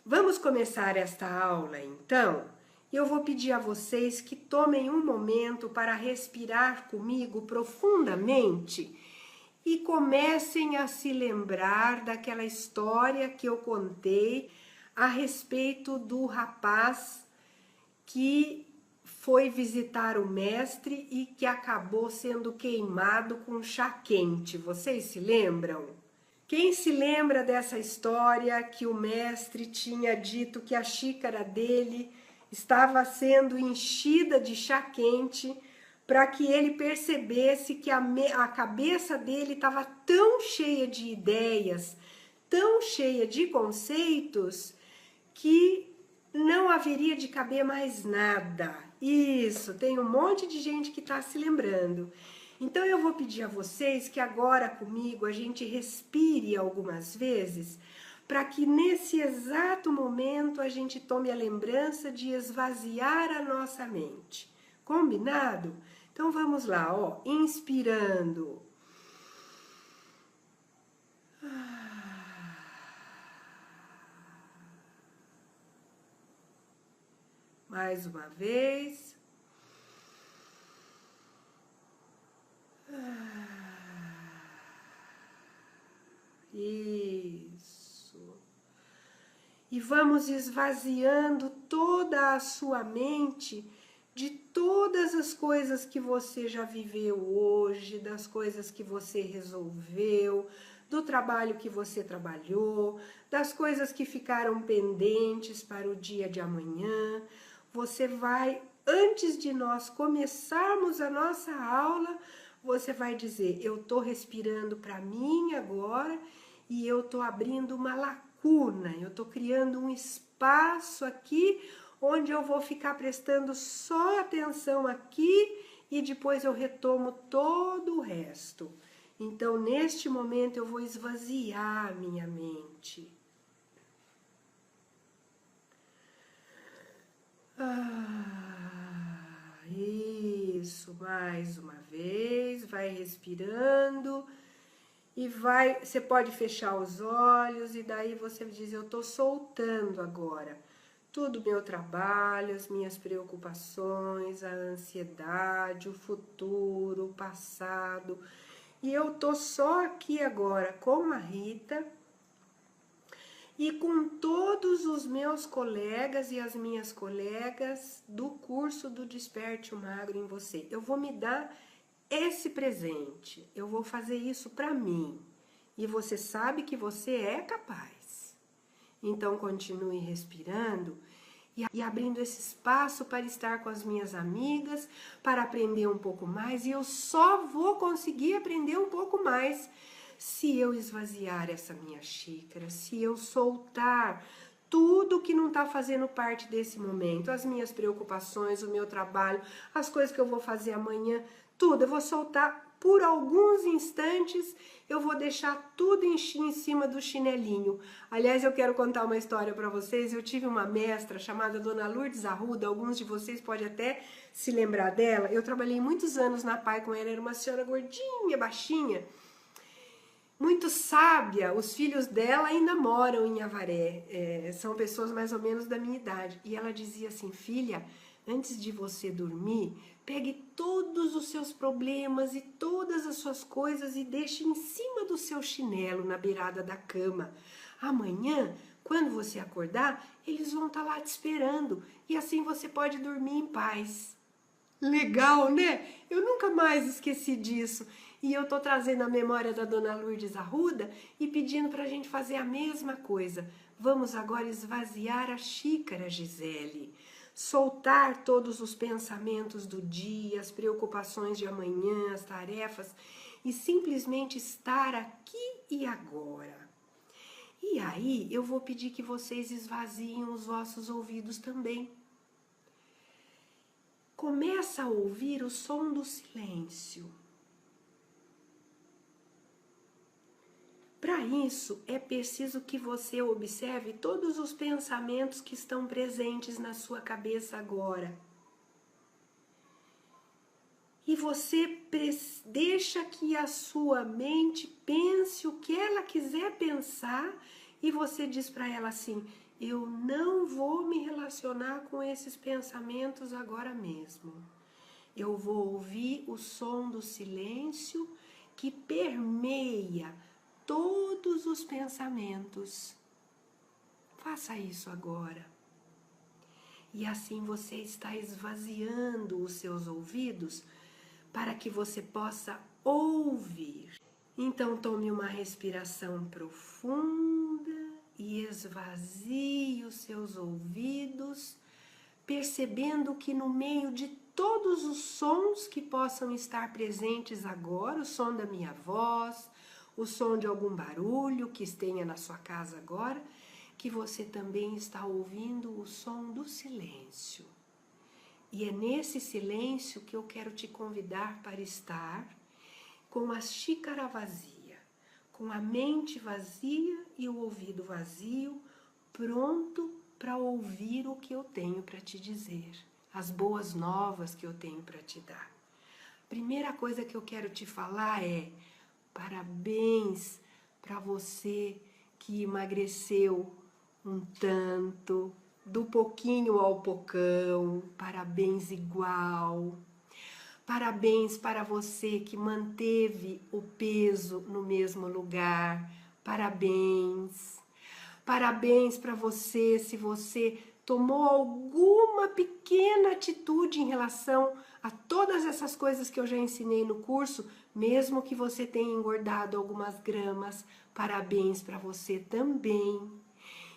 Vamos começar esta aula, então? Eu vou pedir a vocês que tomem um momento para respirar comigo profundamente e comecem a se lembrar daquela história que eu contei a respeito do rapaz que foi visitar o mestre e que acabou sendo queimado com chá quente. Vocês se lembram? Quem se lembra dessa história que o mestre tinha dito que a xícara dele estava sendo enchida de chá quente para que ele percebesse que a cabeça dele estava tão cheia de ideias, tão cheia de conceitos, que não haveria de caber mais nada. Isso, tem um monte de gente que está se lembrando. Então eu vou pedir a vocês que agora comigo a gente respire algumas vezes, para que nesse exato momento a gente tome a lembrança de esvaziar a nossa mente. Combinado? Então vamos lá, ó, inspirando. Mais uma vez. Isso. E vamos esvaziando toda a sua mente de todas as coisas que você já viveu hoje, das coisas que você resolveu, do trabalho que você trabalhou, das coisas que ficaram pendentes para o dia de amanhã. Você vai, antes de nós começarmos a nossa aula, você vai dizer: eu estou respirando para mim agora e eu estou abrindo uma lacuna, eu estou criando um espaço aqui onde eu vou ficar prestando só atenção aqui e depois eu retomo todo o resto. Então, neste momento, eu vou esvaziar a minha mente. Isso, mais uma vez, vai respirando e vai, você pode fechar os olhos e daí você diz: eu tô soltando agora tudo o meu trabalho, as minhas preocupações, a ansiedade, o futuro, o passado, e eu tô só aqui agora com a Rita e com todos os meus colegas e as minhas colegas do curso do Desperte o Magro em Você. Eu vou me dar esse presente, eu vou fazer isso para mim. E você sabe que você é capaz. Então continue respirando e abrindo esse espaço para estar com as minhas amigas, para aprender um pouco mais. E eu só vou conseguir aprender um pouco mais se eu esvaziar essa minha xícara, se eu soltar tudo que não está fazendo parte desse momento, as minhas preocupações, o meu trabalho, as coisas que eu vou fazer amanhã, tudo, eu vou soltar por alguns instantes, eu vou deixar tudo em cima do chinelinho. Aliás, eu quero contar uma história para vocês. Eu tive uma mestra chamada Dona Lourdes Arruda, alguns de vocês podem até se lembrar dela. Eu trabalhei muitos anos na PAI com ela, era uma senhora gordinha, baixinha, muito sábia. Os filhos dela ainda moram em Avaré, são pessoas mais ou menos da minha idade. E ela dizia assim: filha, antes de você dormir, pegue todos os seus problemas e todas as suas coisas e deixe em cima do seu chinelo, na beirada da cama. Amanhã, quando você acordar, eles vão estar lá te esperando e assim você pode dormir em paz. Legal, né? Eu nunca mais esqueci disso. E eu tô trazendo a memória da Dona Lourdes Arruda e pedindo pra gente fazer a mesma coisa. Vamos agora esvaziar a xícara, Gisele. Soltar todos os pensamentos do dia, as preocupações de amanhã, as tarefas, e simplesmente estar aqui e agora. E aí eu vou pedir que vocês esvaziem os vossos ouvidos também. Começa a ouvir o som do silêncio. Para isso, é preciso que você observe todos os pensamentos que estão presentes na sua cabeça agora. e você deixa que a sua mente pense o que ela quiser pensar e você diz para ela assim: eu não vou me relacionar com esses pensamentos agora mesmo. Eu vou ouvir o som do silêncio que permeia todos os pensamentos. Faça isso agora. E assim você está esvaziando os seus ouvidos para que você possa ouvir. Então tome uma respiração profunda e esvazie os seus ouvidos, percebendo que no meio de todos os sons que possam estar presentes agora, o som da minha voz, o som de algum barulho que tenha na sua casa agora, que você também está ouvindo o som do silêncio. E é nesse silêncio que eu quero te convidar para estar com a xícara vazia, com a mente vazia e o ouvido vazio, pronto para ouvir o que eu tenho para te dizer, as boas novas que eu tenho para te dar. A primeira coisa que eu quero te falar é: parabéns para você que emagreceu um tanto, do pouquinho ao pocão, parabéns igual. Parabéns para você que manteve o peso no mesmo lugar, parabéns. Parabéns para você se você tomou alguma pequena atitude em relação a todas essas coisas que eu já ensinei no curso, mesmo que você tenha engordado algumas gramas, parabéns para você também.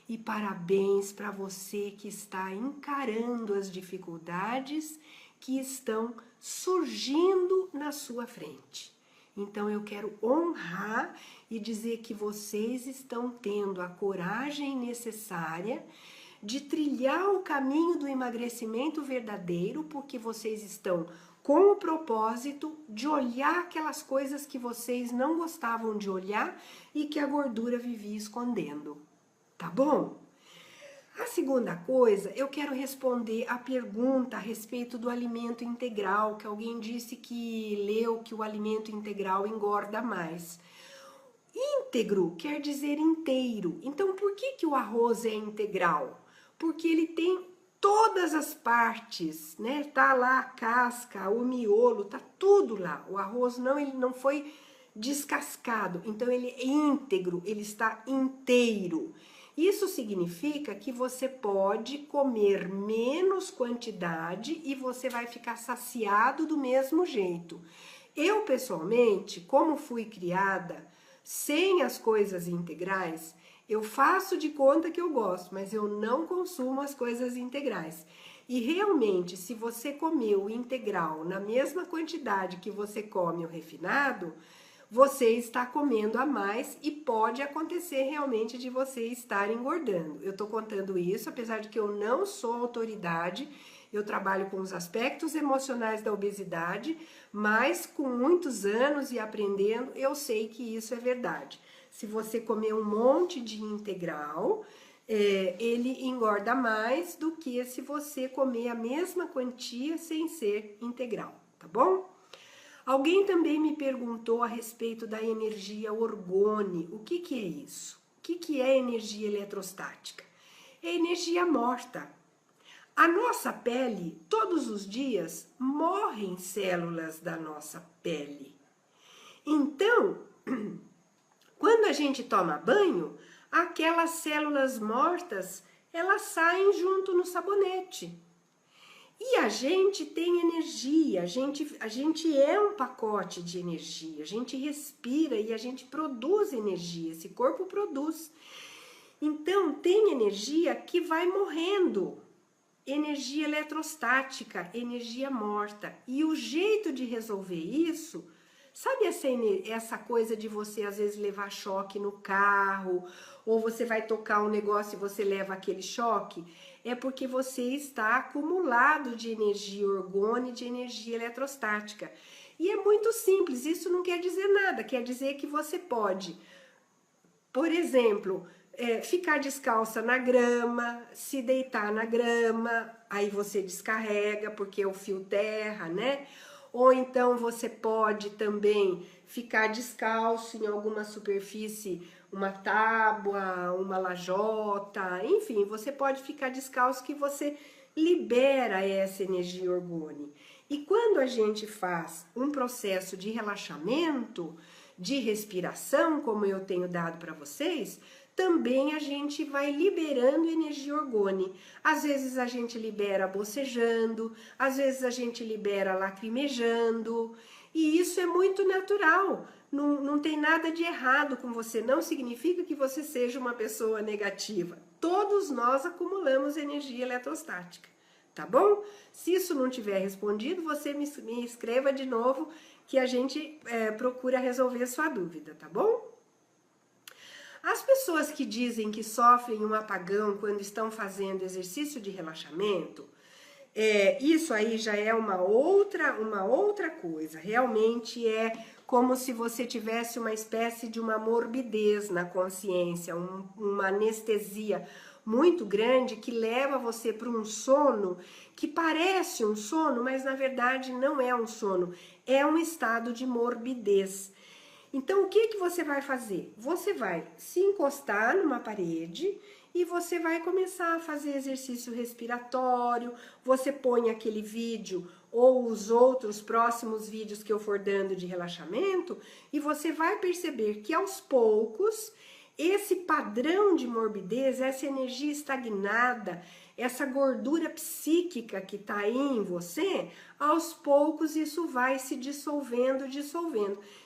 E parabéns para você que está encarando as dificuldades que estão surgindo na sua frente. Então eu quero honrar e dizer que vocês estão tendo a coragem necessária de trilhar o caminho do emagrecimento verdadeiro, porque vocês estão com o propósito de olhar aquelas coisas que vocês não gostavam de olhar e que a gordura vivia escondendo. Tá bom? A segunda coisa, eu quero responder a pergunta a respeito do alimento integral, que alguém disse que leu que o alimento integral engorda mais. Íntegro quer dizer inteiro. Então, por que o arroz é integral? Porque ele tem todas as partes, né? Tá lá a casca, o miolo, tá tudo lá. O arroz ele não foi descascado, então ele é íntegro, ele está inteiro. Isso significa que você pode comer menos quantidade e você vai ficar saciado do mesmo jeito. Eu, pessoalmente, como fui criada sem as coisas integrais, eu faço de conta que eu gosto, mas eu não consumo as coisas integrais. E realmente, se você comer o integral na mesma quantidade que você come o refinado, você está comendo a mais e pode acontecer realmente de você estar engordando. Eu estou contando isso, apesar de que eu não sou autoridade, eu trabalho com os aspectos emocionais da obesidade, mas com muitos anos e aprendendo, eu sei que isso é verdade. Se você comer um monte de integral, ele engorda mais do que se você comer a mesma quantia sem ser integral, tá bom? Alguém também me perguntou a respeito da energia orgone. O que é isso? O que é energia eletrostática? É energia morta. A nossa pele, todos os dias, morrem células da nossa pele. Então, quando a gente toma banho, aquelas células mortas, elas saem junto no sabonete. E a gente tem energia, a gente é um pacote de energia, a gente respira e a gente produz energia, esse corpo produz. Então, tem energia que vai morrendo, energia eletrostática, energia morta. E o jeito de resolver isso, sabe essa coisa de você às vezes levar choque no carro, ou você vai tocar um negócio e você leva aquele choque? É porque você está acumulado de energia orgone, de energia eletrostática. E é muito simples, isso não quer dizer nada, quer dizer que você pode, por exemplo, ficar descalça na grama, se deitar na grama, aí você descarrega porque é o fio terra, né? ou então você pode também ficar descalço em alguma superfície, uma tábua, uma lajota, enfim, você pode ficar descalço que você libera essa energia orgone. E quando a gente faz um processo de relaxamento, de respiração, como eu tenho dado para vocês, também a gente vai liberando energia orgone. Às vezes a gente libera bocejando, às vezes a gente libera lacrimejando, e isso é muito natural. Não tem nada de errado com você, não significa que você seja uma pessoa negativa. Todos nós acumulamos energia eletrostática, tá bom? Se isso não tiver respondido, você me escreva de novo que a gente procura resolver sua dúvida, tá bom? As pessoas que dizem que sofrem um apagão quando estão fazendo exercício de relaxamento, isso aí já é uma outra coisa. Realmente é como se você tivesse uma espécie de uma morbidez na consciência, uma anestesia muito grande que leva você para um sono que parece um sono, mas na verdade não é um sono, é um estado de morbidez. Então, o que você vai fazer? Você vai se encostar numa parede e você vai começar a fazer exercício respiratório, você põe aquele vídeo ou os outros próximos vídeos que eu for dando de relaxamento e você vai perceber que aos poucos esse padrão de morbidez, essa energia estagnada, essa gordura psíquica que está aí em você, aos poucos isso vai se dissolvendo.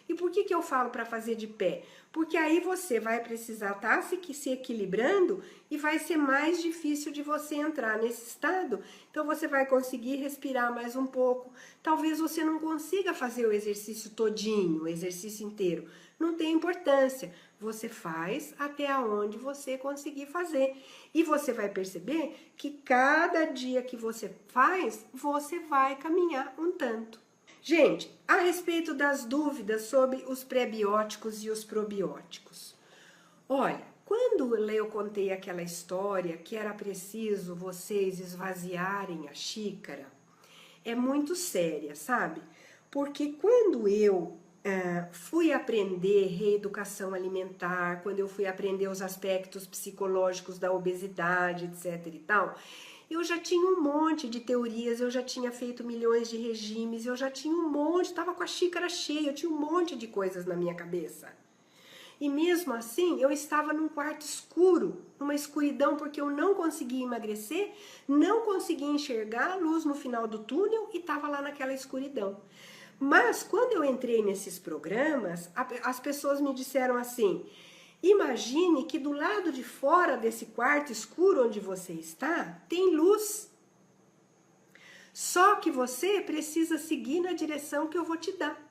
E por que eu falo para fazer de pé? Porque aí você vai precisar estar se equilibrando e vai ser mais difícil de você entrar nesse estado. Então você vai conseguir respirar mais um pouco. Talvez você não consiga fazer o exercício todinho, o exercício inteiro. Não tem importância. Você faz até onde você conseguir fazer. E você vai perceber que cada dia que você faz, você vai caminhar um tanto. Gente, a respeito das dúvidas sobre os pré-bióticos e os probióticos. Olha, quando eu contei aquela história que era preciso vocês esvaziarem a xícara, é muito séria, sabe? Porque quando eu fui aprender reeducação alimentar, quando eu fui aprender os aspectos psicológicos da obesidade, etc e tal, eu já tinha um monte de teorias, eu já tinha feito milhões de regimes, eu já tinha um monte, estava com a xícara cheia, eu tinha um monte de coisas na minha cabeça. E mesmo assim, eu estava num quarto escuro, numa escuridão, porque eu não conseguia emagrecer, não conseguia enxergar a luz no final do túnel e estava lá naquela escuridão. Mas quando eu entrei nesses programas, as pessoas me disseram assim: imagine que do lado de fora desse quarto escuro onde você está, tem luz. Só que você precisa seguir na direção que eu vou te dar.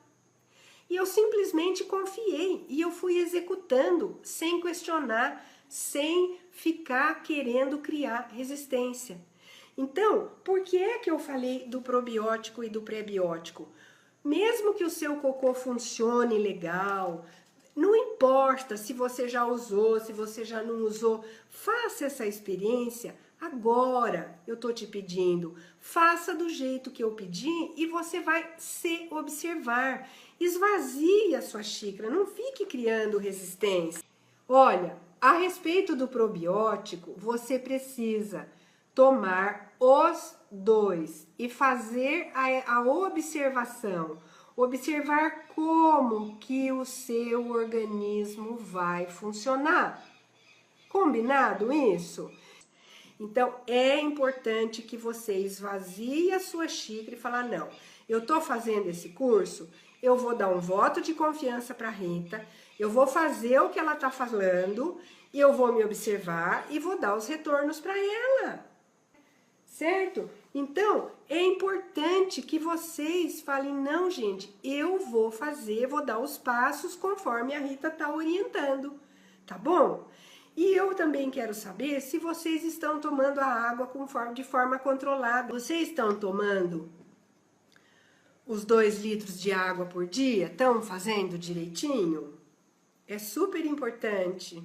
E eu simplesmente confiei e eu fui executando sem questionar, sem ficar querendo criar resistência. Então, por que é que eu falei do probiótico e do pré-biótico? Mesmo que o seu cocô funcione legal, não importa se você já usou, se você já não usou, faça essa experiência agora. Eu tô te pedindo, faça do jeito que eu pedi e você vai se observar. Esvazie a sua xícara, não fique criando resistência. Olha, a respeito do probiótico, você precisa tomar os dois e fazer a observação. Observar como que o seu organismo vai funcionar. Combinado isso? Então, é importante que você esvazie a sua xícara e falar, não, eu tô fazendo esse curso, eu vou dar um voto de confiança para a Rita, eu vou fazer o que ela tá falando, e eu vou me observar e vou dar os retornos para ela. Certo? Então, é importante que vocês falem, não, gente, eu vou fazer, vou dar os passos conforme a Rita tá orientando, tá bom? E eu também quero saber se vocês estão tomando a água de forma controlada. Vocês estão tomando os 2 litros de água por dia? Estão fazendo direitinho? É super importante.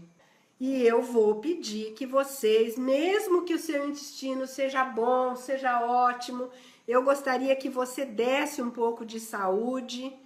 E eu vou pedir que vocês, mesmo que o seu intestino seja bom, seja ótimo, eu gostaria que você desse um pouco de saúde.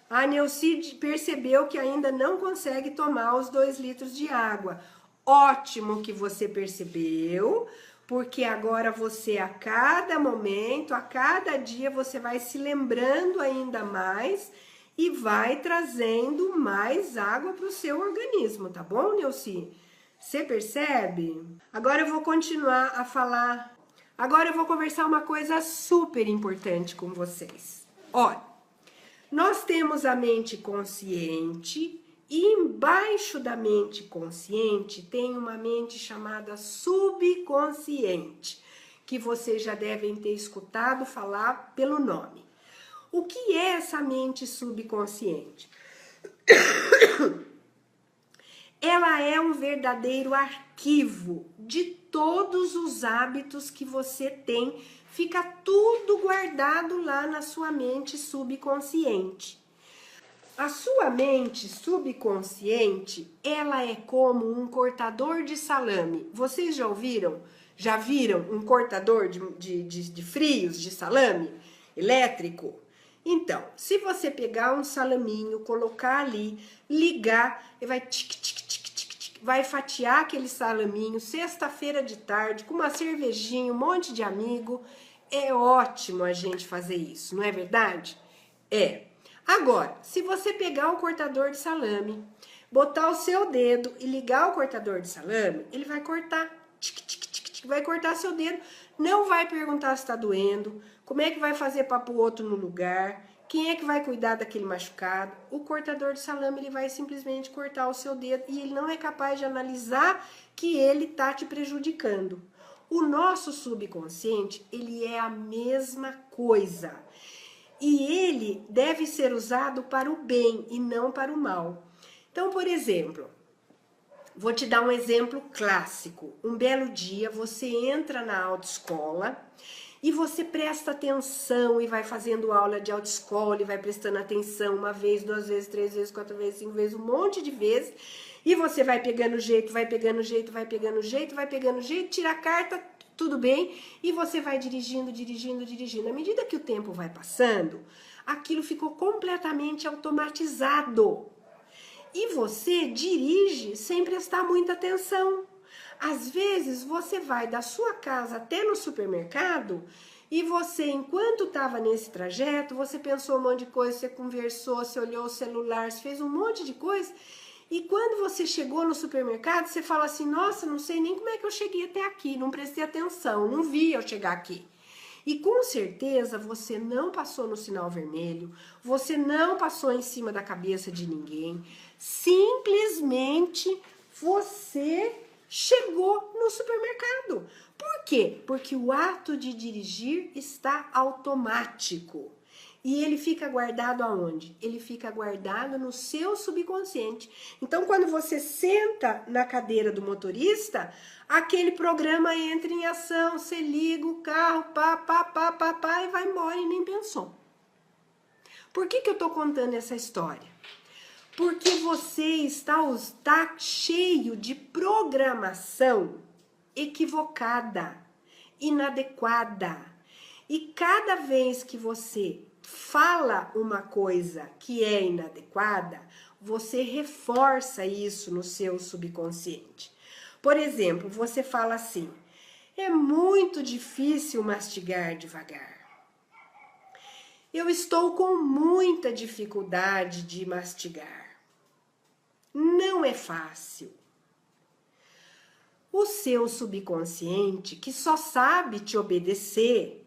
A Neucide percebeu que ainda não consegue tomar os 2 litros de água. Ótimo que você percebeu, porque agora você a cada momento, a cada dia, você vai se lembrando ainda mais e vai trazendo mais água para o seu organismo, tá bom, Neuci? Você percebe? Agora eu vou continuar a falar. Agora eu vou conversar uma coisa super importante com vocês. Olha, nós temos a mente consciente e embaixo da mente consciente tem uma mente chamada subconsciente, que vocês já devem ter escutado falar pelo nome. O que é essa mente subconsciente? Ela é um verdadeiro arquivo de todos os hábitos que você tem, fica tudo guardado lá na sua mente subconsciente. A sua mente subconsciente, ela é como um cortador de salame. Vocês já ouviram? Já viram um cortador de frios de salame elétrico? Então, se você pegar um salaminho, colocar ali, ligar, e vai vai fatiar aquele salaminho, sexta-feira de tarde, com uma cervejinha, um monte de amigo. É ótimo a gente fazer isso, não é verdade? É. Agora, se você pegar um cortador de salame, botar o seu dedo e ligar o cortador de salame, ele vai cortar, vai cortar seu dedo, não vai perguntar se está doendo, como é que vai fazer para pôr o outro no lugar, quem é que vai cuidar daquele machucado. O cortador de salame, ele vai simplesmente cortar o seu dedo e ele não é capaz de analisar que ele está te prejudicando. O nosso subconsciente, ele é a mesma coisa. E ele deve ser usado para o bem e não para o mal. Então, por exemplo, vou te dar um exemplo clássico. Um belo dia você entra na autoescola e você presta atenção e vai fazendo aula de autoescola e vai prestando atenção 1 vez, 2 vezes, 3 vezes, 4 vezes, 5 vezes, um monte de vezes. E você vai pegando jeito, vai pegando jeito, vai pegando jeito, vai pegando jeito, tira a carta, tudo bem, e você vai dirigindo. À medida que o tempo vai passando, aquilo ficou completamente automatizado. E você dirige sem prestar muita atenção. Às vezes, você vai da sua casa até no supermercado e você, enquanto estava nesse trajeto, você pensou um monte de coisa, você conversou, você olhou o celular, você fez um monte de coisa. E quando você chegou no supermercado, você fala assim, nossa, não sei nem como é que eu cheguei até aqui, não prestei atenção, não vi eu chegar aqui. E com certeza você não passou no sinal vermelho, você não passou em cima da cabeça de ninguém, simplesmente você chegou no supermercado. Por quê? Porque o ato de dirigir está automático. E ele fica guardado aonde? Ele fica guardado no seu subconsciente. Então, quando você senta na cadeira do motorista, aquele programa entra em ação, você liga o carro, pá, e vai embora e nem pensou. Por que eu tô contando essa história? Porque você está cheio de programação equivocada, inadequada. E cada vez que você fala uma coisa que é inadequada, você reforça isso no seu subconsciente. Por exemplo, você fala assim, é muito difícil mastigar devagar. Eu estou com muita dificuldade de mastigar. Não é fácil. O seu subconsciente, que só sabe te obedecer,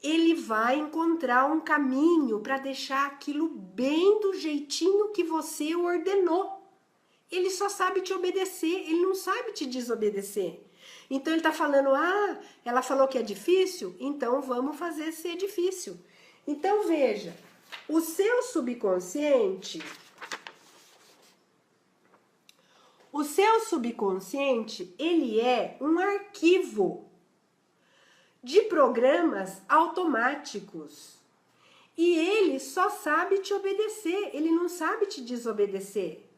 ele vai encontrar um caminho para deixar aquilo bem do jeitinho que você ordenou. Ele só sabe te obedecer, ele não sabe te desobedecer. Então ele está falando, ela falou que é difícil, então vamos fazer ser difícil. Então veja, o seu subconsciente, ele é um arquivo de programas automáticos. E ele só sabe te obedecer, ele não sabe te desobedecer.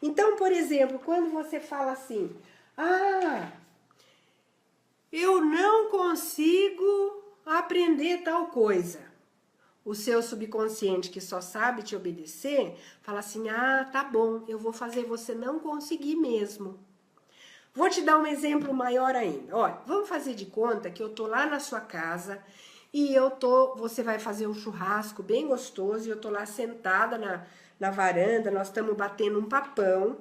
Então, por exemplo, quando você fala assim, ah, eu não consigo aprender tal coisa. O seu subconsciente, que só sabe te obedecer, fala assim, ah, tá bom, eu vou fazer você não conseguir mesmo. Vou te dar um exemplo maior ainda. Olha, vamos fazer de conta que eu tô lá na sua casa e você vai fazer um churrasco bem gostoso e eu tô lá sentada na varanda, nós estamos batendo um papão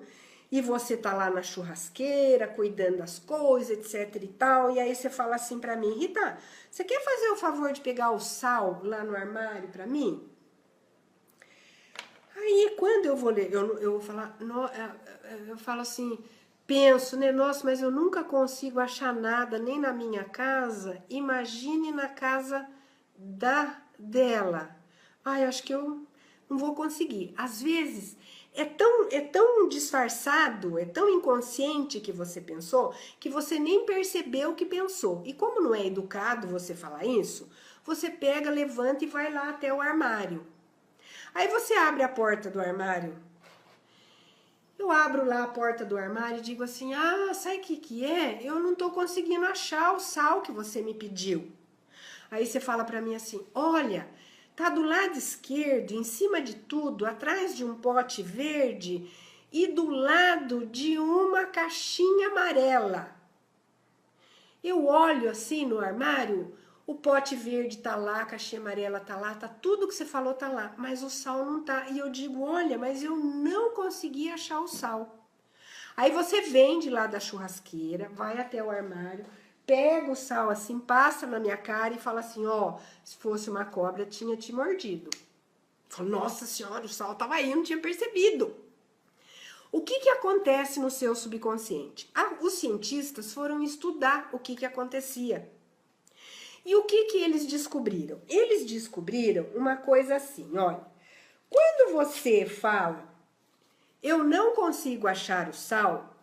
e você tá lá na churrasqueira, cuidando das coisas, etc e tal, e aí você fala assim pra mim, Rita, você quer fazer o favor de pegar o sal lá no armário pra mim? Aí quando eu vou ler, eu vou falar, eu falo assim, penso, né, nossa, mas eu nunca consigo achar nada, nem na minha casa, imagine na casa dela. Ai, acho que eu não vou conseguir. Às vezes, é tão disfarçado, é tão inconsciente que você pensou, que você nem percebeu que pensou. E como não é educado você falar isso, você pega, levanta e vai lá até o armário. Aí você abre a porta do armário. Eu abro lá a porta do armário e digo assim, ah, sabe o que é? Eu não tô conseguindo achar o sal que você me pediu. Aí você fala pra mim assim, olha, tá do lado esquerdo, em cima de tudo, atrás de um pote verde e do lado de uma caixinha amarela. Eu olho assim no armário, o pote verde tá lá, a caixinha amarela tá lá, tá tudo que você falou tá lá, mas o sal não tá. E eu digo, olha, mas eu não consegui achar o sal. Aí você vem de lá da churrasqueira, vai até o armário, pega o sal assim, passa na minha cara e fala assim, ó, se fosse uma cobra tinha te mordido. Eu falo, nossa senhora, o sal tava aí, eu não tinha percebido. O que acontece no seu subconsciente? Os cientistas foram estudar o que acontecia. E o que eles descobriram? Eles descobriram uma coisa assim, olha, quando você fala, eu não consigo achar o sal,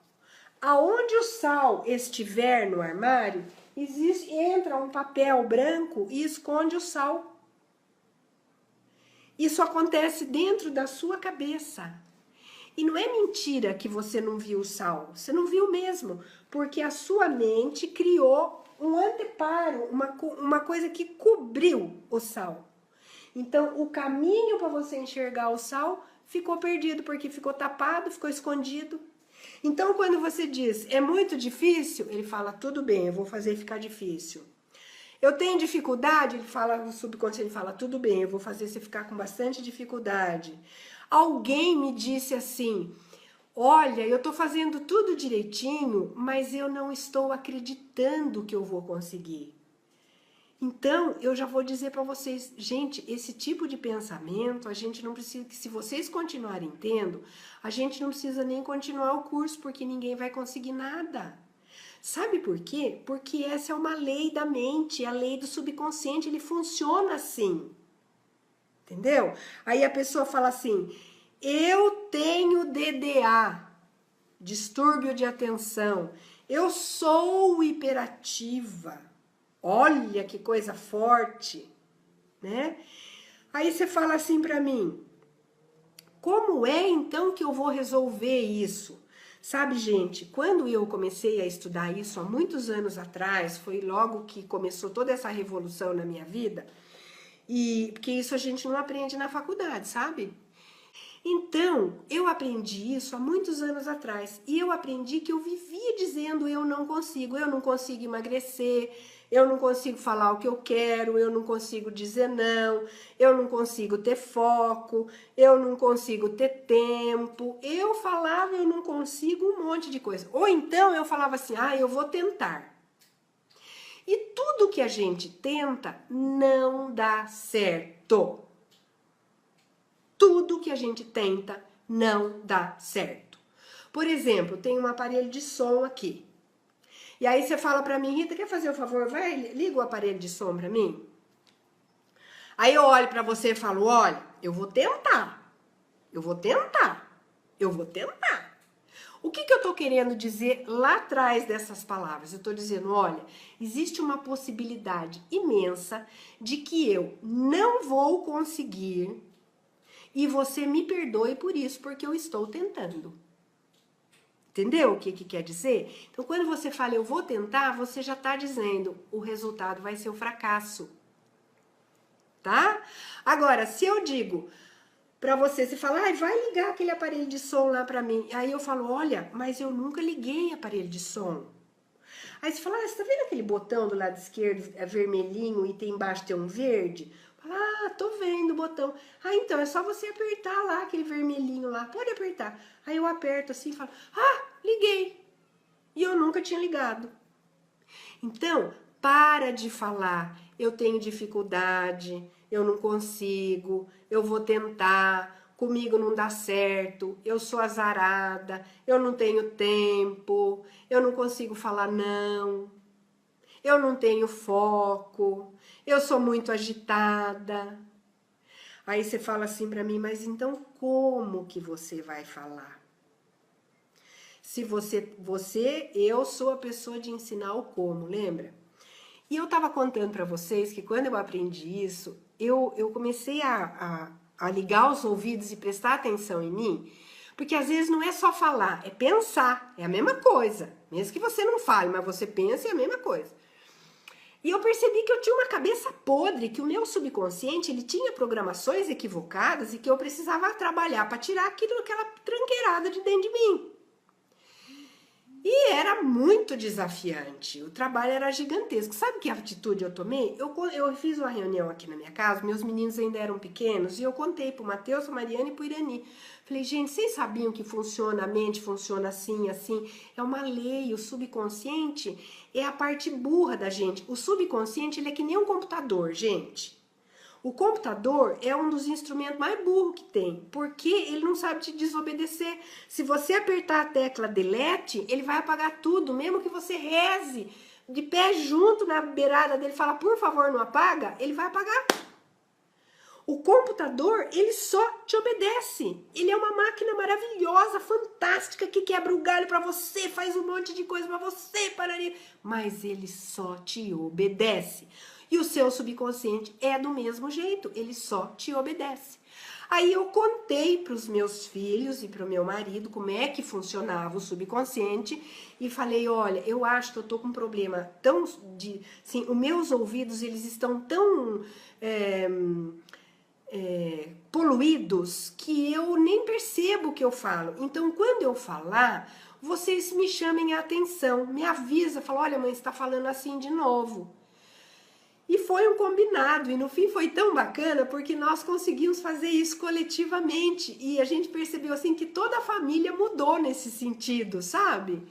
aonde o sal estiver no armário, entra um papel branco e esconde o sal. Isso acontece dentro da sua cabeça. E não é mentira que você não viu o sal, você não viu mesmo, porque a sua mente criou um anteparo, uma coisa que cobriu o sal. Então, o caminho para você enxergar o sal ficou perdido, porque ficou tapado, ficou escondido. Então, quando você diz, é muito difícil, ele fala, tudo bem, eu vou fazer ficar difícil. Eu tenho dificuldade, ele fala, o subconsciente fala, tudo bem, eu vou fazer você ficar com bastante dificuldade. Alguém me disse assim, olha, eu tô fazendo tudo direitinho, mas eu não estou acreditando que eu vou conseguir. Então, eu já vou dizer para vocês, gente, esse tipo de pensamento, a gente não precisa, se vocês continuarem tendo, a gente não precisa nem continuar o curso, porque ninguém vai conseguir nada. Sabe por quê? Porque essa é uma lei da mente, a lei do subconsciente, ele funciona assim. Entendeu? Aí a pessoa fala assim, eu tenho DDA, distúrbio de atenção, eu sou hiperativa, olha que coisa forte, né? Aí você fala assim pra mim, como é então que eu vou resolver isso? Sabe, gente, quando eu comecei a estudar isso há muitos anos atrás, foi logo que começou toda essa revolução na minha vida, e porque isso a gente não aprende na faculdade, sabe? Então, eu aprendi isso há muitos anos atrás. E eu aprendi que eu vivia dizendo eu não consigo emagrecer, eu não consigo falar o que eu quero, eu não consigo dizer não, eu não consigo ter foco, eu não consigo ter tempo. Eu falava eu não consigo um monte de coisa. Ou então eu falava assim, eu vou tentar. E tudo que a gente tenta não dá certo. Tudo que a gente tenta não dá certo. Por exemplo, tem um aparelho de som aqui. E aí você fala pra mim, Rita, quer fazer o favor? Vai, liga o aparelho de som pra mim. Aí eu olho pra você e falo, olha, eu vou tentar. Eu vou tentar. Eu vou tentar. O que eu tô querendo dizer lá atrás dessas palavras? Eu tô dizendo, olha, existe uma possibilidade imensa de que eu não vou conseguir e você me perdoe por isso, porque eu estou tentando. Entendeu o que quer dizer? Então, quando você fala eu vou tentar, você já está dizendo o resultado vai ser o fracasso. Tá? Agora, se eu digo pra você, você fala, ai, vai ligar aquele aparelho de som lá pra mim. Aí eu falo, olha, mas eu nunca liguei aparelho de som. Aí você fala, ah, você tá vendo aquele botão do lado esquerdo, é vermelhinho e tem embaixo tem um verde? Fala, ah, tô vendo o botão. Ah, então é só você apertar lá, aquele vermelhinho lá, pode apertar. Aí eu aperto assim e falo, ah, liguei. E eu nunca tinha ligado. Então, para de falar, eu tenho dificuldade, eu não consigo, eu vou tentar, comigo não dá certo, eu sou azarada, eu não tenho tempo, eu não consigo falar não, eu não tenho foco, eu sou muito agitada. Aí você fala assim para mim, mas então como que você vai falar? Se eu sou a pessoa de ensinar o como, lembra? E eu tava contando para vocês que quando eu aprendi isso, eu comecei a ligar os ouvidos e prestar atenção em mim, porque às vezes não é só falar, é pensar, é a mesma coisa. Mesmo que você não fale, mas você pensa, é a mesma coisa. E eu percebi que eu tinha uma cabeça podre, que o meu subconsciente ele tinha programações equivocadas e que eu precisava trabalhar para tirar aquela tranqueirada de dentro de mim. E era muito desafiante, o trabalho era gigantesco. Sabe que atitude eu tomei? Eu fiz uma reunião aqui na minha casa, meus meninos ainda eram pequenos, e eu contei pro Matheus, pra Mariana e pro Irani. Falei, gente, vocês sabiam que funciona, a mente funciona assim, assim? É uma lei, o subconsciente é a parte burra da gente. O subconsciente, ele é que nem um computador, gente. O computador é um dos instrumentos mais burros que tem, porque ele não sabe te desobedecer. Se você apertar a tecla delete, ele vai apagar tudo, mesmo que você reze de pé junto na beirada dele, fala, por favor, não apaga, ele vai apagar. O computador, ele só te obedece. Ele é uma máquina maravilhosa, fantástica, que quebra o galho pra você, faz um monte de coisa pra você, pararia, mas ele só te obedece. E o seu subconsciente é do mesmo jeito, ele só te obedece. Aí eu contei para os meus filhos e para o meu marido como é que funcionava o subconsciente e falei, olha, eu acho que eu tô com um problema tão de, assim, os meus ouvidos eles estão tão poluídos que eu nem percebo o que eu falo. Então, quando eu falar, vocês me chamem a atenção, me avisa, fala, olha, mãe, você está falando assim de novo. E foi um combinado, e no fim foi tão bacana porque nós conseguimos fazer isso coletivamente e a gente percebeu assim que toda a família mudou nesse sentido, sabe?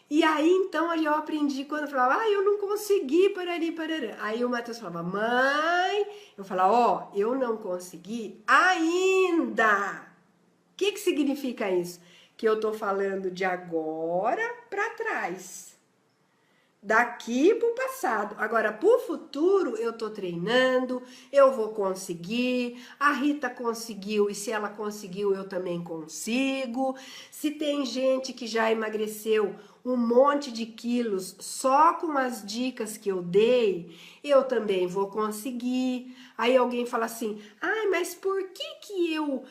E aí então eu aprendi quando eu falava, eu não consegui, parari, parará. Aí o Matheus falava, mãe, eu falava, ó, eu não consegui ainda. O que significa isso? Que eu tô falando de agora para trás. Daqui pro passado. Agora, pro futuro, eu tô treinando, eu vou conseguir. A Rita conseguiu, e se ela conseguiu, eu também consigo. Se tem gente que já emagreceu um monte de quilos só com as dicas que eu dei, eu também vou conseguir. Aí alguém fala assim, ai, mas por que eu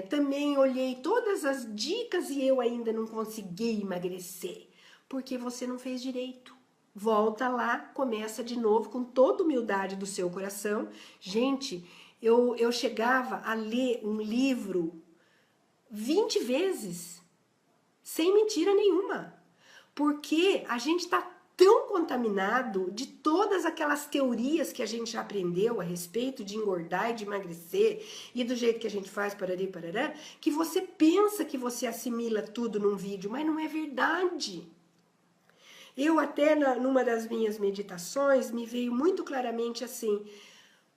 também olhei todas as dicas e eu ainda não consegui emagrecer? Porque você não fez direito. Volta lá, começa de novo com toda humildade do seu coração. Gente, eu chegava a ler um livro 20 vezes, sem mentira nenhuma. Porque a gente está tão contaminado de todas aquelas teorias que a gente já aprendeu a respeito de engordar e de emagrecer e do jeito que a gente faz, parari, parará, que você pensa que você assimila tudo num vídeo, mas não é verdade. Eu até numa das minhas meditações me veio muito claramente assim,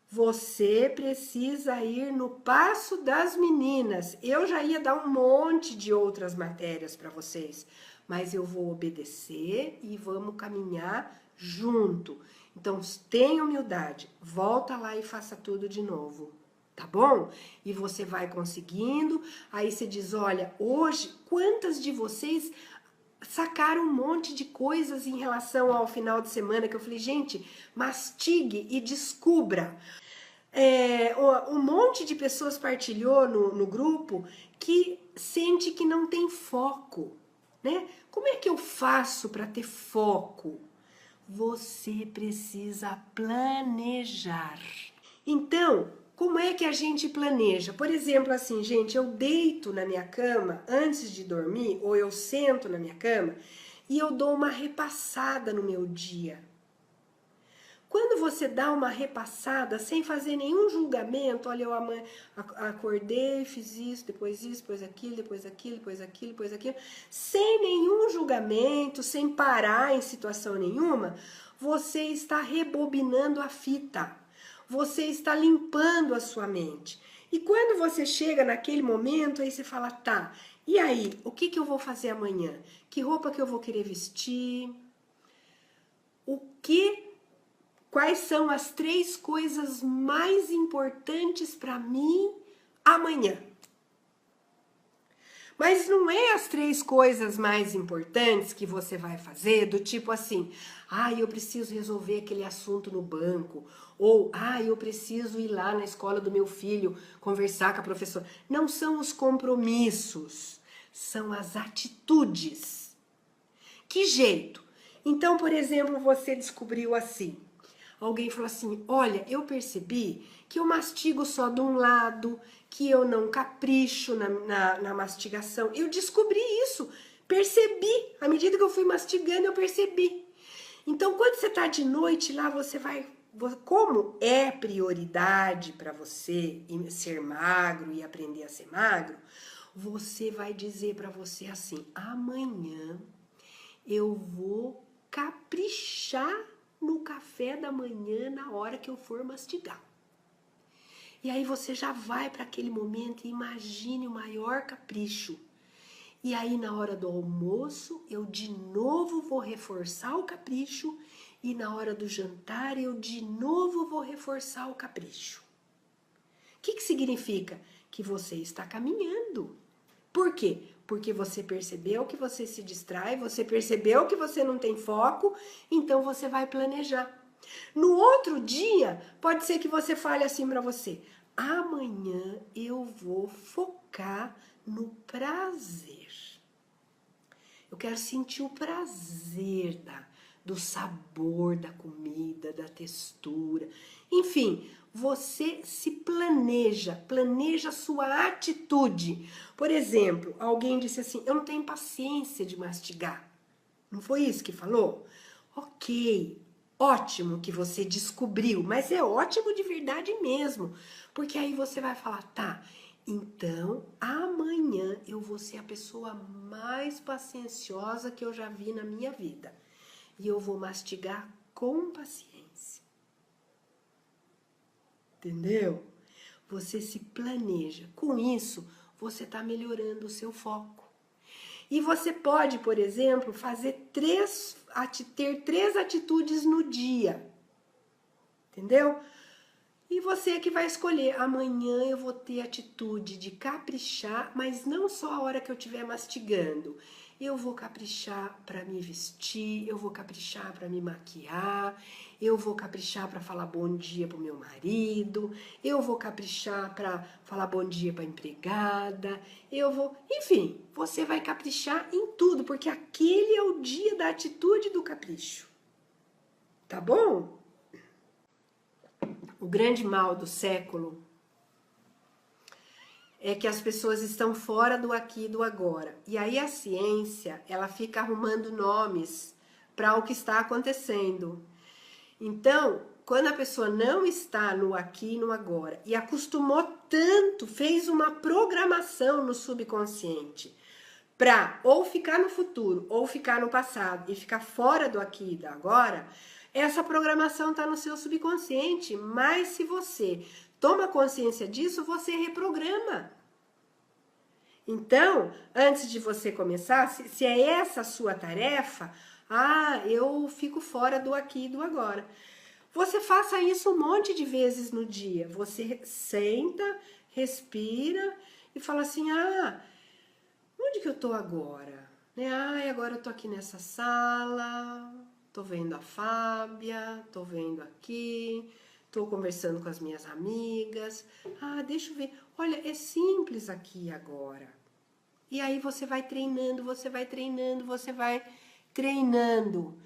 você precisa ir no passo das meninas. Eu já ia dar um monte de outras matérias para vocês, mas eu vou obedecer e vamos caminhar junto. Então tenha humildade, volta lá e faça tudo de novo. Tá bom? E você vai conseguindo, aí você diz, olha, hoje quantas de vocês sacaram um monte de coisas em relação ao final de semana, que eu falei, gente, mastigue e descubra. Um monte de pessoas partilhou no grupo que sente que não tem foco. né? Como é que eu faço para ter foco? Você precisa planejar. Então, como é que a gente planeja? Por exemplo, assim, gente, eu deito na minha cama antes de dormir, ou eu sento na minha cama e eu dou uma repassada no meu dia. Quando você dá uma repassada sem fazer nenhum julgamento, olha, eu acordei, fiz isso, depois aquilo, depois aquilo, depois aquilo, depois aquilo, sem nenhum julgamento, sem parar em situação nenhuma, você está rebobinando a fita, você está limpando a sua mente. E quando você chega naquele momento, aí você fala, tá, e aí, o que eu vou fazer amanhã? Que roupa que eu vou querer vestir? Quais são as 3 coisas mais importantes para mim amanhã? Mas não é as 3 coisas mais importantes que você vai fazer, do tipo assim, eu preciso resolver aquele assunto no banco, ou eu preciso ir lá na escola do meu filho conversar com a professora. Não são os compromissos, são as atitudes. Que jeito? Então, por exemplo, você descobriu assim, alguém falou assim, olha, eu percebi que eu mastigo só de um lado, que eu não capricho na mastigação. Eu descobri isso, percebi. À medida que eu fui mastigando, eu percebi. Então, quando você está de noite lá, você vai... Como é prioridade para você ser magro e aprender a ser magro, você vai dizer para você assim, amanhã eu vou caprichar no café da manhã na hora que eu for mastigar. E aí você já vai para aquele momento e imagine o maior capricho. E aí na hora do almoço eu de novo vou reforçar o capricho e na hora do jantar eu de novo vou reforçar o capricho. O que significa? Que você está caminhando. Por quê? Porque você percebeu que você se distrai, você percebeu que você não tem foco, então você vai planejar. No outro dia, pode ser que você fale assim para você, amanhã eu vou focar no prazer. Eu quero sentir o prazer do sabor da comida, da textura. Enfim, você se planeja a sua atitude. Por exemplo, alguém disse assim, eu não tenho paciência de mastigar. Não foi isso que falou? Ok, ótimo que você descobriu, mas é ótimo de verdade mesmo. Porque aí você vai falar, tá, então amanhã eu vou ser a pessoa mais pacienciosa que eu já vi na minha vida. E eu vou mastigar com paciência. Entendeu? Você se planeja. Com isso, você está melhorando o seu foco. E você pode, por exemplo, ter 3 atitudes no dia. Entendeu? E você que vai escolher, amanhã eu vou ter a atitude de caprichar, mas não só a hora que eu estiver mastigando. Eu vou caprichar para me vestir, eu vou caprichar para me maquiar, eu vou caprichar para falar bom dia para o meu marido, eu vou caprichar para falar bom dia para a empregada, enfim, você vai caprichar em tudo, porque aquele é o dia da atitude do capricho. Tá bom? O grande mal do século é que as pessoas estão fora do aqui e do agora. E aí a ciência, ela fica arrumando nomes para o que está acontecendo. Então, quando a pessoa não está no aqui e no agora e acostumou tanto, fez uma programação no subconsciente para ou ficar no futuro ou ficar no passado e ficar fora do aqui e do agora, essa programação está no seu subconsciente, mas se você toma consciência disso, você reprograma. Então, antes de você começar, se é essa a sua tarefa, eu fico fora do aqui e do agora. Você faça isso um monte de vezes no dia. Você senta, respira e fala assim, onde que eu tô agora? Agora eu tô aqui nessa sala, tô vendo a Fábia, tô vendo aqui, tô conversando com as minhas amigas. Deixa eu ver. Olha, é simples aqui agora. E aí você vai treinando, você vai treinando, você vai treinando.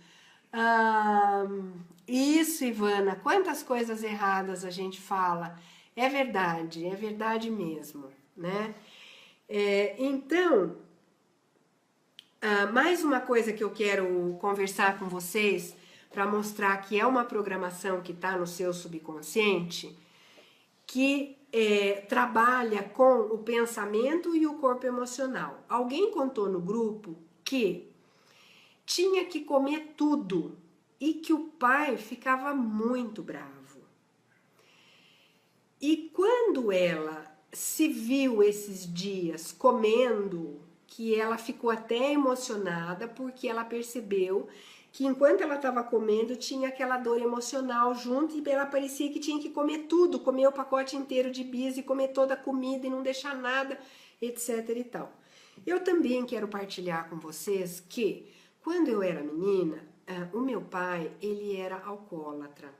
Isso, Ivana, quantas coisas erradas a gente fala. É verdade mesmo, né? Então, mais uma coisa que eu quero conversar com vocês para mostrar que é uma programação que está no seu subconsciente, que trabalha com o pensamento e o corpo emocional. Alguém contou no grupo que tinha que comer tudo e que o pai ficava muito bravo. E quando ela se viu esses dias comendo, que ela ficou até emocionada porque ela percebeu que enquanto ela estava comendo tinha aquela dor emocional junto e ela parecia que tinha que comer tudo, comer o pacote inteiro de bis e comer toda a comida e não deixar nada, etc e tal. Eu também quero partilhar com vocês que quando eu era menina, o meu pai, ele era alcoólatra.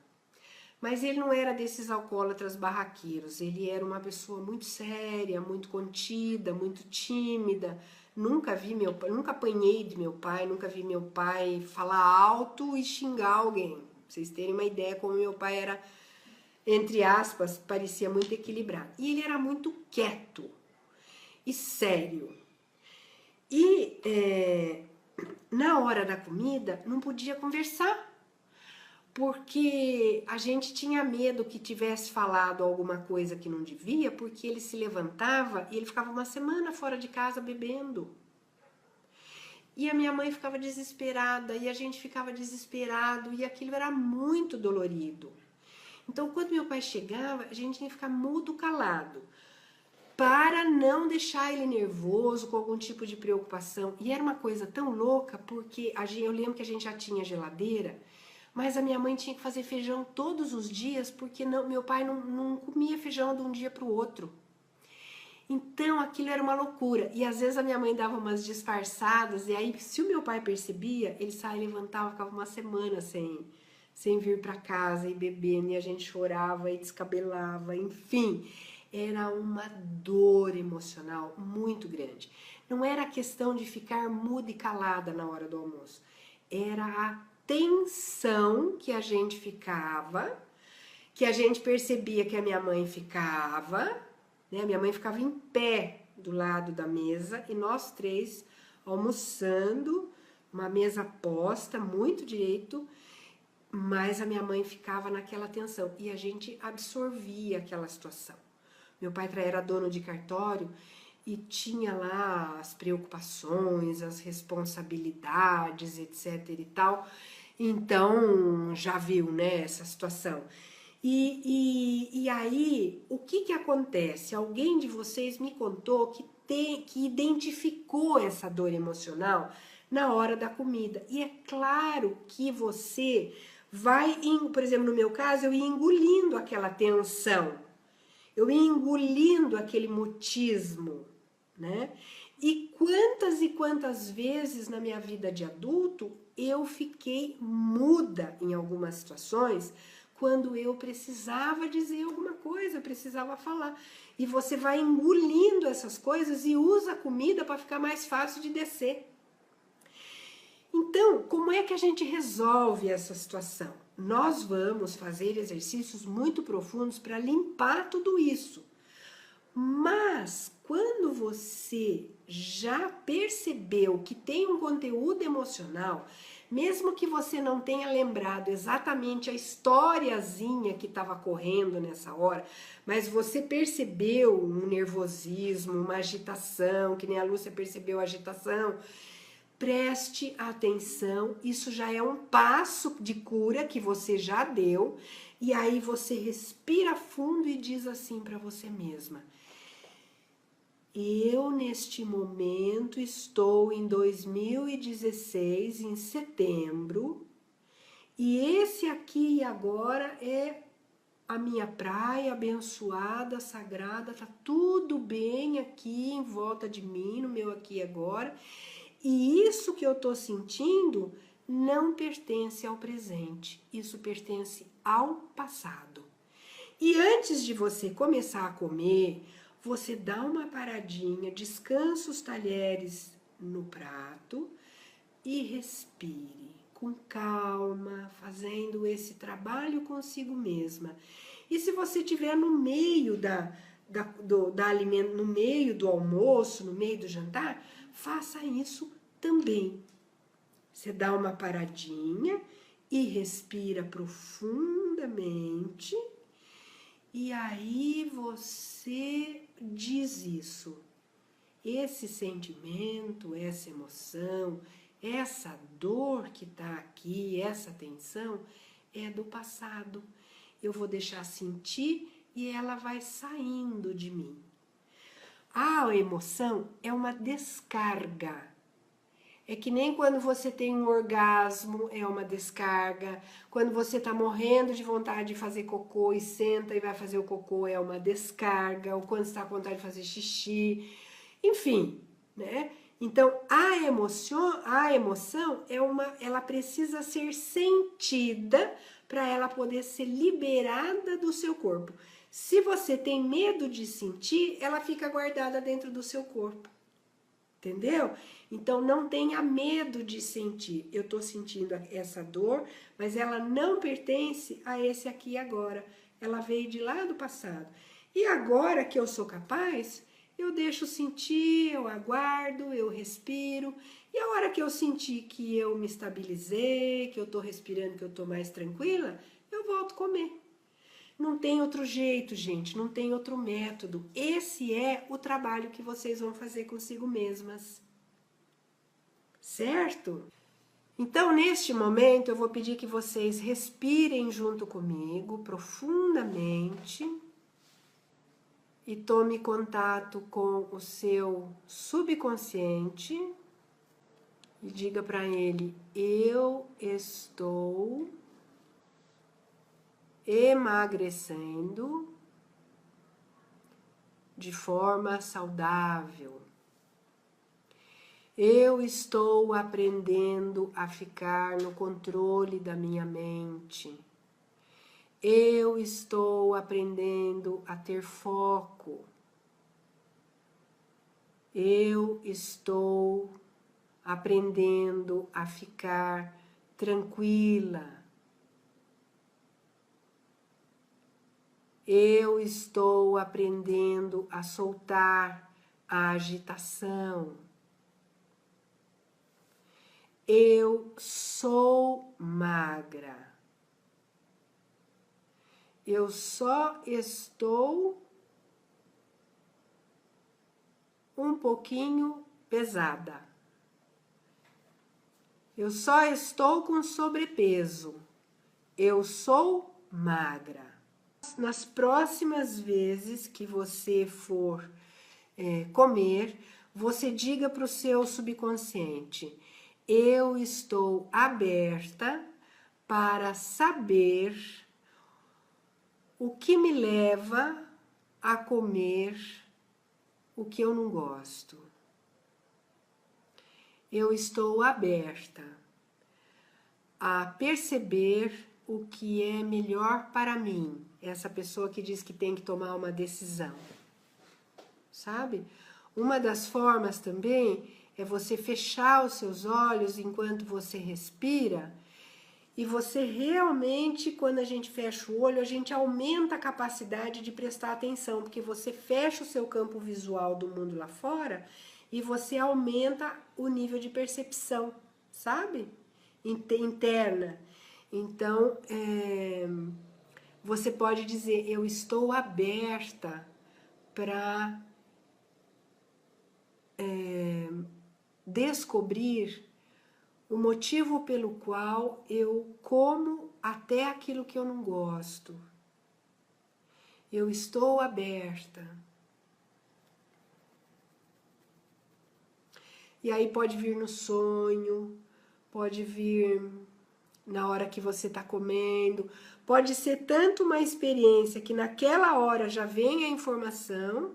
Mas ele não era desses alcoólatras barraqueiros, ele era uma pessoa muito séria, muito contida, muito tímida. Nunca vi meu pai, nunca apanhei de meu pai, nunca vi meu pai falar alto e xingar alguém. Pra vocês terem uma ideia como meu pai era, entre aspas, parecia muito equilibrado. E ele era muito quieto e sério. E na hora da comida não podia conversar, porque a gente tinha medo que tivesse falado alguma coisa que não devia, porque ele se levantava e ele ficava uma semana fora de casa bebendo. E a minha mãe ficava desesperada, e a gente ficava desesperado, e aquilo era muito dolorido. Então, quando meu pai chegava, a gente tinha que ficar mudo calado, para não deixar ele nervoso, com algum tipo de preocupação. E era uma coisa tão louca, porque eu lembro que a gente já tinha geladeira, mas a minha mãe tinha que fazer feijão todos os dias, porque meu pai não comia feijão de um dia para o outro. Então aquilo era uma loucura. E às vezes a minha mãe dava umas disfarçadas, e aí se o meu pai percebia, ele saia, levantava, ficava uma semana sem vir para casa e bebendo, e a gente chorava e descabelava, enfim. Era uma dor emocional muito grande. Não era questão de ficar muda e calada na hora do almoço. Era a tensão que a gente ficava, que a gente percebia que a minha mãe ficava, né? Minha mãe ficava em pé do lado da mesa e nós três almoçando, uma mesa posta, muito direito, mas a minha mãe ficava naquela tensão e a gente absorvia aquela situação. Meu pai era dono de cartório e tinha lá as preocupações, as responsabilidades, etc e tal. Então, já viu, né, essa situação. E aí, o que acontece? Alguém de vocês me contou que identificou essa dor emocional na hora da comida. E é claro que você vai, por exemplo, no meu caso, eu ia engolindo aquela tensão. Eu ia engolindo aquele mutismo, né? E quantas vezes na minha vida de adulto eu fiquei muda em algumas situações quando eu precisava dizer alguma coisa, eu precisava falar. E você vai engolindo essas coisas e usa a comida para ficar mais fácil de descer. Então, como é que a gente resolve essa situação? Nós vamos fazer exercícios muito profundos para limpar tudo isso. Mas quando você já percebeu que tem um conteúdo emocional, mesmo que você não tenha lembrado exatamente a historiazinha que estava correndo nessa hora, mas você percebeu um nervosismo, uma agitação, que nem a Lúcia percebeu a agitação, preste atenção, isso já é um passo de cura que você já deu, e aí você respira fundo e diz assim para você mesma: eu neste momento estou em 2016, em setembro, e esse aqui e agora é a minha praia abençoada, sagrada, tá tudo bem aqui em volta de mim, no meu aqui e agora. E isso que eu tô sentindo não pertence ao presente, isso pertence ao passado. E antes de você começar a comer, você dá uma paradinha, descansa os talheres no prato e respire com calma, fazendo esse trabalho consigo mesma. E se você estiver no meio no meio do almoço, no meio do jantar, faça isso também. Você dá uma paradinha e respira profundamente, e aí você diz isso. Esse sentimento, essa emoção, essa dor que está aqui, essa tensão, é do passado. Eu vou deixar sentir e ela vai saindo de mim. A emoção é uma descarga. É que nem quando você tem um orgasmo, é uma descarga. Quando você está morrendo de vontade de fazer cocô e senta e vai fazer o cocô, é uma descarga. Ou quando você está com vontade de fazer xixi. Enfim, né? Então, a emoção ela precisa ser sentida para ela poder ser liberada do seu corpo. Se você tem medo de sentir, ela fica guardada dentro do seu corpo. Entendeu? Então, não tenha medo de sentir. Eu estou sentindo essa dor, mas ela não pertence a esse aqui e agora. Ela veio de lá do passado. E agora que eu sou capaz, eu deixo sentir, eu aguardo, eu respiro. E a hora que eu sentir que eu me estabilizei, que eu estou respirando, que eu estou mais tranquila, eu volto a comer. Não tem outro jeito, gente, não tem outro método. Esse é o trabalho que vocês vão fazer consigo mesmas. Certo? Então, neste momento, eu vou pedir que vocês respirem junto comigo, profundamente, e tome contato com o seu subconsciente e diga para ele: eu estou emagrecendo de forma saudável. Eu estou aprendendo a ficar no controle da minha mente. Eu estou aprendendo a ter foco. Eu estou aprendendo a ficar tranquila. Eu estou aprendendo a soltar a agitação. Eu sou magra. Eu só estou um pouquinho pesada. Eu só estou com sobrepeso. Eu sou magra. Nas próximas vezes que você for comer, você diga para o seu subconsciente: eu estou aberta para saber o que me leva a comer o que eu não gosto. Eu estou aberta a perceber o que é melhor para mim. Essa pessoa que diz que tem que tomar uma decisão, sabe? Uma das formas também é você fechar os seus olhos enquanto você respira, e você realmente, quando a gente fecha o olho, a gente aumenta a capacidade de prestar atenção, porque você fecha o seu campo visual do mundo lá fora e você aumenta o nível de percepção, sabe? Interna. Então, você pode dizer: eu estou aberta para descobrir o motivo pelo qual eu como até aquilo que eu não gosto. Eu estou aberta. E aí pode vir no sonho, pode vir na hora que você está comendo, pode ser tanto uma experiência que naquela hora já vem a informação,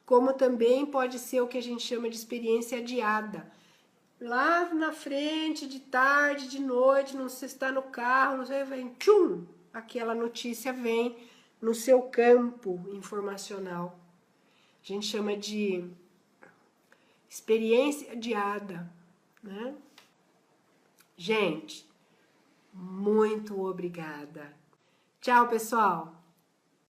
como também pode ser o que a gente chama de experiência adiada. Lá na frente, de tarde, de noite, não sei se está no carro, não sei, vem, tchum, aquela notícia vem no seu campo informacional. gente chama de experiência adiada, né? Gente, muito obrigada. Tchau, pessoal!